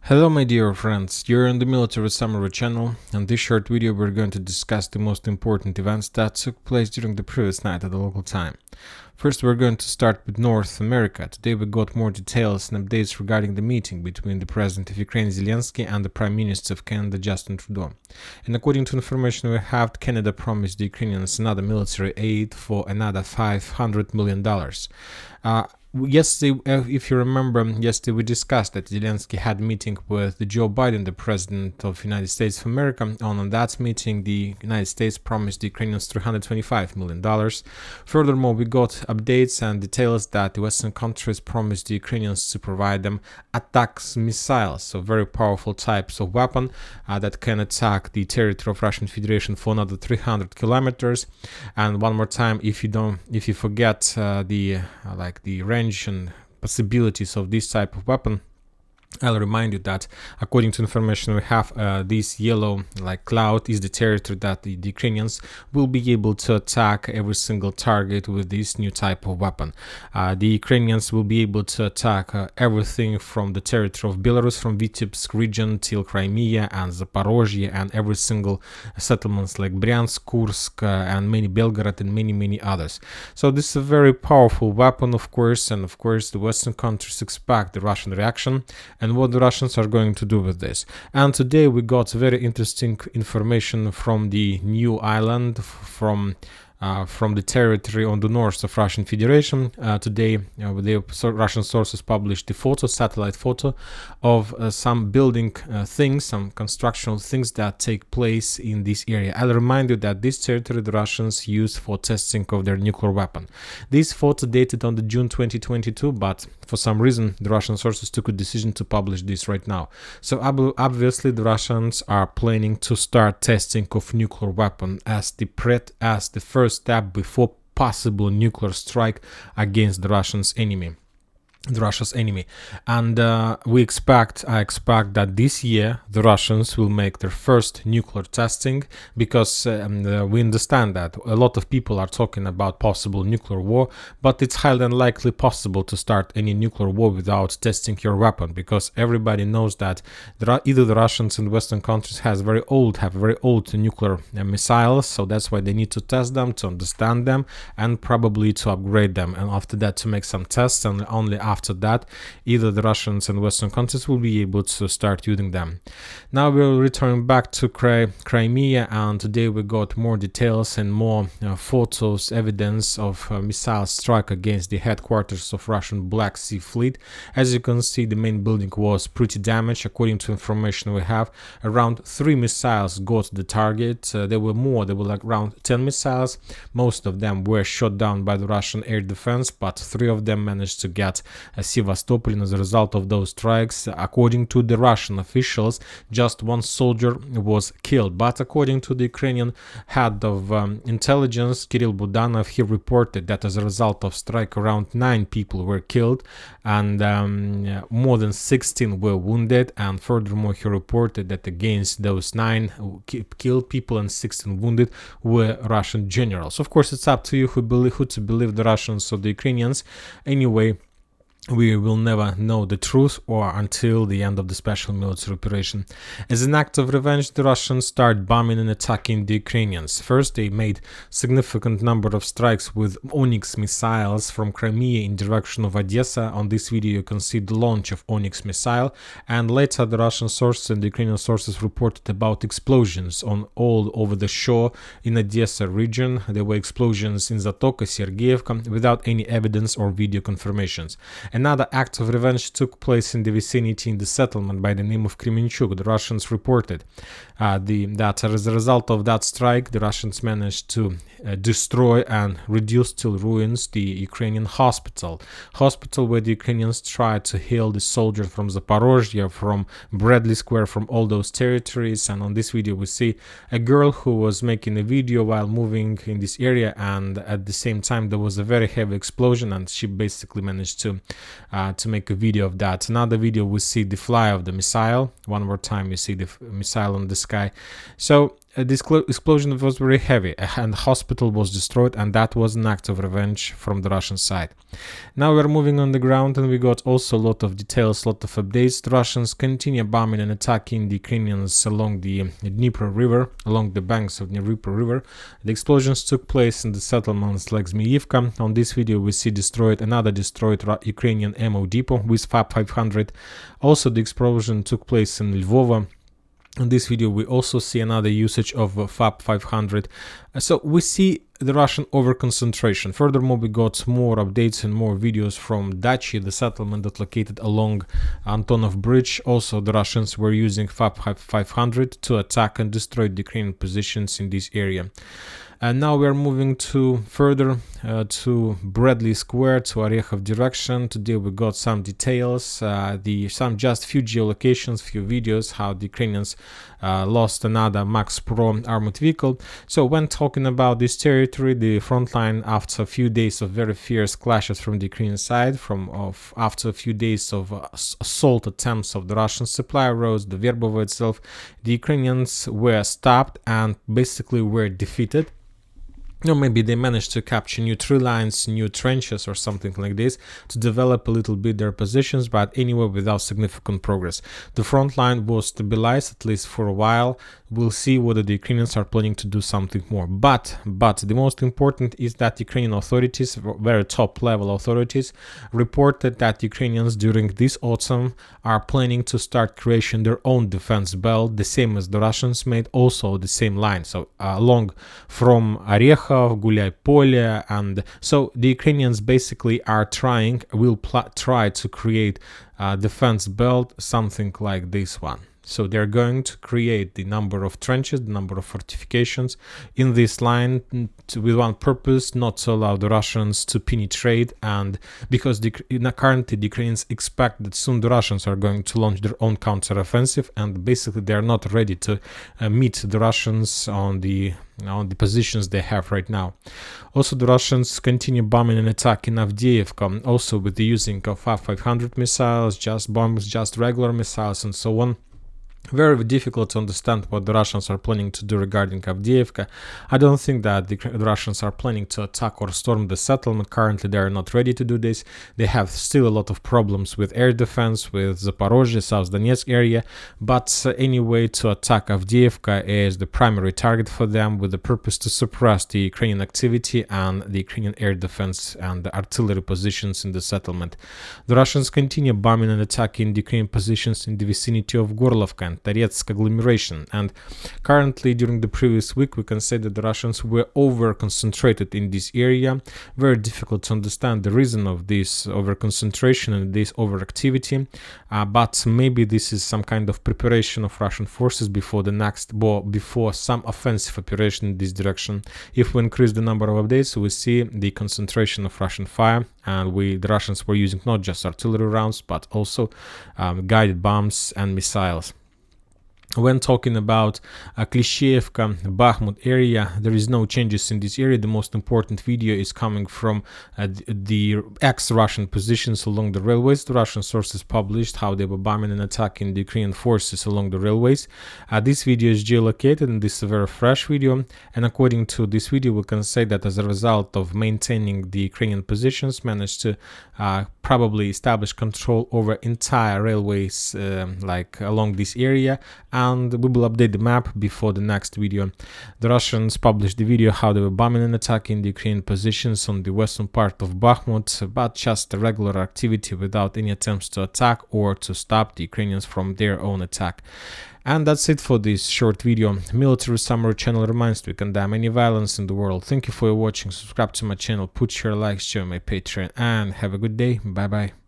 Hello my dear friends, you're on the Military Summary channel. In this short video we're going to discuss the most important events that took place during the previous night at the local time. First we're going to start with North America. Today we got more details and updates regarding the meeting between the President of Ukraine Zelensky and the Prime Minister of Canada Justin Trudeau. And according to information we have, Canada promised the Ukrainians another military aid for another $500 million. Yesterday, if you remember, yesterday we discussed that Zelensky had a meeting with Joe Biden, the President of the United States of America. On that meeting, the United States promised the Ukrainians $325 million. Furthermore, we got updates and details that the Western countries promised the Ukrainians to provide them attacks missiles, so very powerful types of weapon that can attack the territory of Russian Federation for another 300 kilometers. And one more time, if you forget the range and possibilities of this type of weapon, I'll remind you that according to information we have, this yellow cloud is the territory that the Ukrainians will be able to attack every single target with this new type of weapon. The Ukrainians will be able to attack everything from the territory of Belarus, from Vitebsk region till Crimea and Zaporozhye, and every single settlements like Bryansk, Kursk, and many Belgorod and many others. So this is a very powerful weapon, of course, and of course the Western countries expect the Russian reaction and what the Russians are going to do with this. And today we got very interesting information from the new island, from the territory on the north of Russian Federation. Today, the Russian sources published the satellite photo of some building things, some constructional things that take place in this area. I'll remind you that this territory the Russians use for testing of their nuclear weapon. This photo dated on the June 2022, but for some reason the Russian sources took a decision to publish this right now. So obviously the Russians are planning to start testing of nuclear weapon as the first step before possible nuclear strike against Russia's enemy. And I expect that this year the Russians will make their first nuclear testing, because we understand that a lot of people are talking about possible nuclear war, but it's highly unlikely possible to start any nuclear war without testing your weapon, because everybody knows that either the Russians and Western countries have very old nuclear missiles, so that's why they need to test them, to understand them, and probably to upgrade them, and after that to make some tests, and only after that either the Russians and Western countries will be able to start using them. Now we'll return back to Crimea, and today we got more details and more photos, evidence of missile strike against the headquarters of Russian Black Sea Fleet. As you can see, the main building was pretty damaged. According to information we have, around 3 missiles got the target. There were around 10 missiles. Most of them were shot down by the Russian air defense, but 3 of them managed to get Sevastopol. As a result of those strikes, according to the Russian officials, just 1 soldier was killed. But according to the Ukrainian head of intelligence, Kirill Budanov, he reported that as a result of strike, around 9 people were killed and more than 16 were wounded. And furthermore, he reported that against those 9 killed people and 16 wounded were Russian generals. Of course, it's up to you who to believe, the Russians or the Ukrainians. Anyway, we will never know the truth or until the end of the special military operation. As an act of revenge, the Russians start bombing and attacking the Ukrainians. First, they made significant number of strikes with Onyx missiles from Crimea in direction of Odessa. On this video you can see the launch of Onyx missile, and later the Russian sources and the Ukrainian sources reported about explosions all over the shore in Odessa region. There were explosions in Zatoka, Sergeyevka, without any evidence or video confirmations. Another act of revenge took place in the vicinity in the settlement by the name of Kremenchuk. The Russians reported that as a result of that strike, the Russians managed to destroy and reduce to ruins the Ukrainian hospital where the Ukrainians tried to heal the soldiers from Zaporozhye, from Bradley Square, from all those territories. And on this video we see a girl who was making a video while moving in this area, and at the same time there was a very heavy explosion, and she basically managed to make a video of that. Another video we see the fly of the missile. One more time you see the missile on the sky. So this explosion was very heavy and the hospital was destroyed, and that was an act of revenge from the Russian side. Now we're moving on the ground, and we got also a lot of details, a lot of updates. The Russians continue bombing and attacking the Ukrainians along the Dnieper River, along the banks of the Dnieper River. The explosions took place in the settlements like Zmiyivka. On this video we see another destroyed Ukrainian ammo depot with FAB 500. Also the explosion took place in Lvova. In this video we also see another usage of FAB 500. So we see the Russian overconcentration. Furthermore, we got more updates and more videos from Dachi, the settlement that located along Antonov Bridge. Also the Russians were using FAB 500 to attack and destroy the Ukrainian positions in this area. And now we are moving further to Bradley Square, to Orekhov direction. Today we got some details, just few geolocations, few videos, how the Ukrainians lost another Max Pro armored vehicle. So when talking about this territory, the front line, after a few days of very fierce clashes from the Ukrainian side, after a few days of assault attempts of the Russian supply roads, the Verbovo itself, the Ukrainians were stopped and basically were defeated. Or maybe they managed to capture new tree lines, new trenches or something like this to develop a little bit their positions, but anyway without significant progress. The front line was stabilized, at least for a while. We'll see whether the Ukrainians are planning to do something more. But the most important is that Ukrainian authorities, very top level authorities, reported that Ukrainians during this autumn are planning to start creating their own defense belt, the same as the Russians made, also the same line. So along from Orekhov, Gulyai Polye, and so the Ukrainians basically will try to create a defense belt, something like this one. So they're going to create the number of trenches, the number of fortifications in this line with one purpose, not to allow the Russians to penetrate, and because currently the Ukrainians expect that soon the Russians are going to launch their own counteroffensive, and basically they're not ready to meet the Russians on the positions they have right now. Also, the Russians continue bombing and attacking Avdiivka, also with the using of FAB 500 missiles, just bombs, just regular missiles, and so on. Very difficult to understand what the Russians are planning to do regarding Avdiivka. I don't think that the Russians are planning to attack or storm the settlement. Currently, they are not ready to do this. They have still a lot of problems with air defense, with Zaporozhye, South Donetsk area. But anyway, to attack Avdiivka is the primary target for them, with the purpose to suppress the Ukrainian activity and the Ukrainian air defense and the artillery positions in the settlement. The Russians continue bombing and attacking the Ukrainian positions in the vicinity of Gorlovka and Toretsk agglomeration, and currently during the previous week we can say that the Russians were over-concentrated in this area. Very difficult to understand the reason of this over-concentration and this overactivity, but maybe this is some kind of preparation of Russian forces before some offensive operation in this direction. If we increase the number of updates, we see the concentration of Russian fire, and the Russians were using not just artillery rounds but also guided bombs and missiles. When talking about Klishchiivka, Bakhmut area, there is no changes in this area. The most important video is coming from the ex-Russian positions along the railways. The Russian sources published how they were bombing and attacking the Ukrainian forces along the railways. This video is geolocated, and this is a very fresh video. And according to this video, we can say that as a result of maintaining the Ukrainian positions, managed to probably establish control over entire railways along this area. And we will update the map before the next video. The Russians published the video how they were bombing and attacking the Ukrainian positions on the western part of Bakhmut, but just a regular activity without any attempts to attack or to stop the Ukrainians from their own attack. And that's it for this short video. Military Summary channel reminds we condemn any violence in the world. Thank you for watching. Subscribe to my channel, put your likes, share my Patreon, and have a good day. Bye bye.